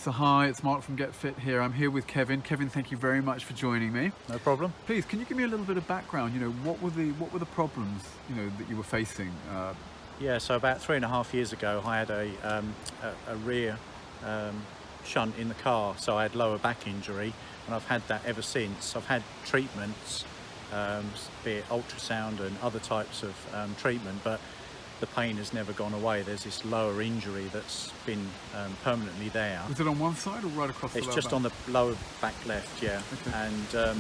So hi, it's Mark from Get Fit here. I'm here with Kevin. Kevin, thank you very much for joining me. No problem. Please, can you give me a little bit of background? What were the problems that you were facing? Yeah, so about 3.5 years ago, I had a rear shunt in the car, so I had lower back injury, and I've had that ever since. I've had treatments, be it ultrasound and other types of treatment, but the pain has never gone away. There's this lower injury that's been permanently there. Was it on one side or right across the It's lower just back? on the lower back left, yeah. Okay. And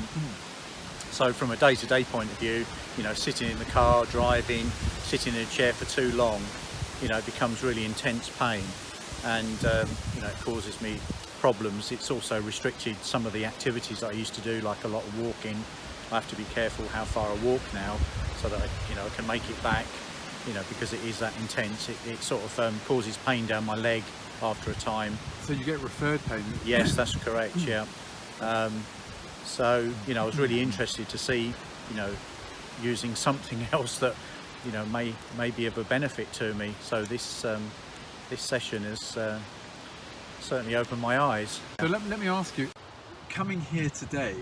so from a day-to-day point of view, sitting in the car, driving, sitting in a chair for too long, it becomes really intense pain, and it causes me problems. It's also restricted some of the activities I used to do, like a lot of walking. I have to be careful how far I walk now, so that I can make it back. Because it is that intense, it sort of causes pain down my leg after a time. So you get referred pain? Yes, that's correct, yeah. So, I was really interested to see, using something else that, may be of a benefit to me. So this session has certainly opened my eyes. So let me ask you, coming here today,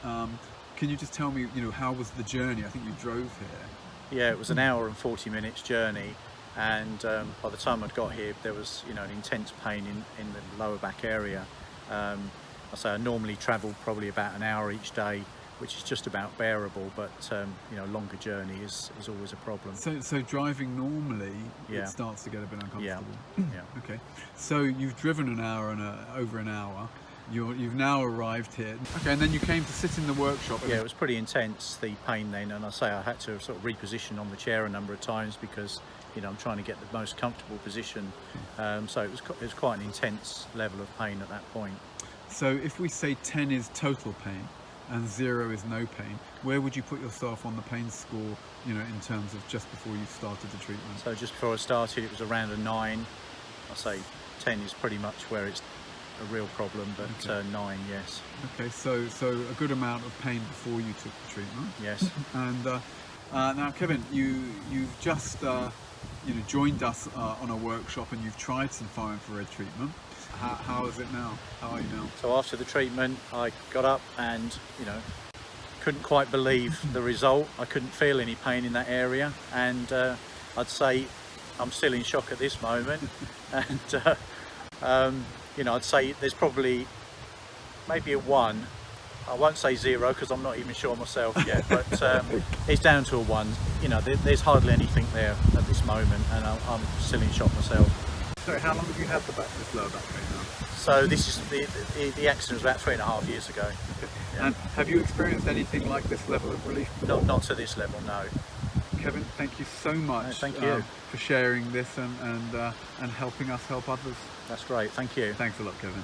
can you just tell me, how was the journey? I think you drove here. Yeah, it was an hour and 40 minutes journey, and by the time I'd got here, there was an intense pain in the lower back area. I say I normally travel probably about an hour each day, which is just about bearable, but longer journey is always a problem. So driving normally, Yeah. It starts to get a bit uncomfortable. Yeah. Okay. So you've driven an hour and over an hour. You've now arrived here. Okay, and then you came to sit in the workshop. Yeah, it was pretty intense, the pain then, and I say I had to sort of reposition on the chair a number of times because I'm trying to get the most comfortable position. So it was quite an intense level of pain at that point. So if we say 10 is total pain and 0 is no pain, where would you put yourself on the pain score, in terms of just before you started the treatment? So just before I started, it was around a 9. I say 10 is pretty much where it's a real problem, but Okay. 9, yes. Okay, so a good amount of pain before you took the treatment. Yes. And now, Kevin, you've just joined us on a workshop, and you've tried some fire infrared treatment. How is it now? How are you now? So after the treatment, I got up and couldn't quite believe the result. I couldn't feel any pain in that area, and I'd say I'm still in shock at this moment. And I'd say there's probably maybe a 1. I won't say 0 because I'm not even sure myself yet, but it's down to a 1. There's hardly anything there at this moment, and I'm still in shock myself. So how long have you had this lower back pain now? So this is the accident was about 3.5 years ago. Yeah. And have you experienced anything like this level of relief? Not to this level, no. Kevin, thank you so much. No, thank you. For sharing this and helping us help others. That's great, thank you. Thanks a lot, Kevin.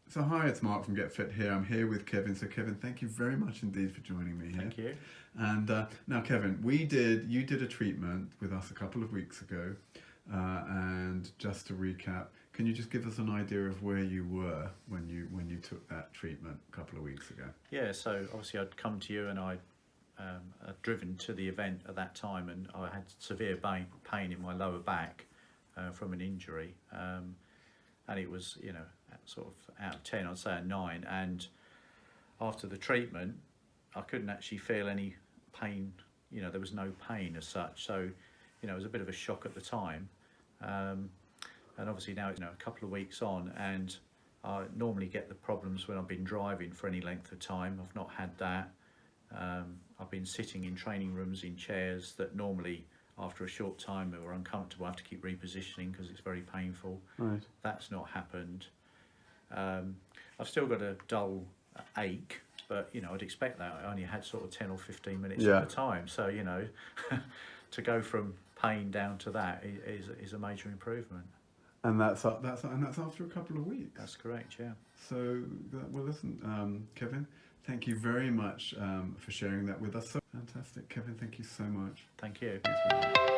So hi, it's Mark from Get Fit here. I'm here with Kevin. So Kevin, thank you very much indeed for joining me here. Thank you. And now, Kevin, you did a treatment with us a couple of weeks ago. And just to recap, can you just give us an idea of where you were when you took that treatment a couple of weeks ago? Yeah, so obviously I'd come to you, and I'd driven to the event at that time, and I had severe pain in my lower back from an injury, and it was sort of out of 10 I'd say a 9, and after the treatment I couldn't actually feel any pain. There was no pain as such, so it was a bit of a shock at the time, and obviously now it's a couple of weeks on, and I normally get the problems when I've been driving for any length of time. I've not had that. I've been sitting in training rooms in chairs that normally after a short time are uncomfortable. I have to keep repositioning because it's very painful. Right. That's not happened. I've still got a dull ache, but I'd expect that. I only had sort of 10 or 15 minutes at the time, so to go from pain down to that is a major improvement. And that's after a couple of weeks. That's correct, yeah. So, well, listen, Kevin, thank you very much for sharing that with us. So fantastic, Kevin. Thank you so much. Thank you. Thanks very much.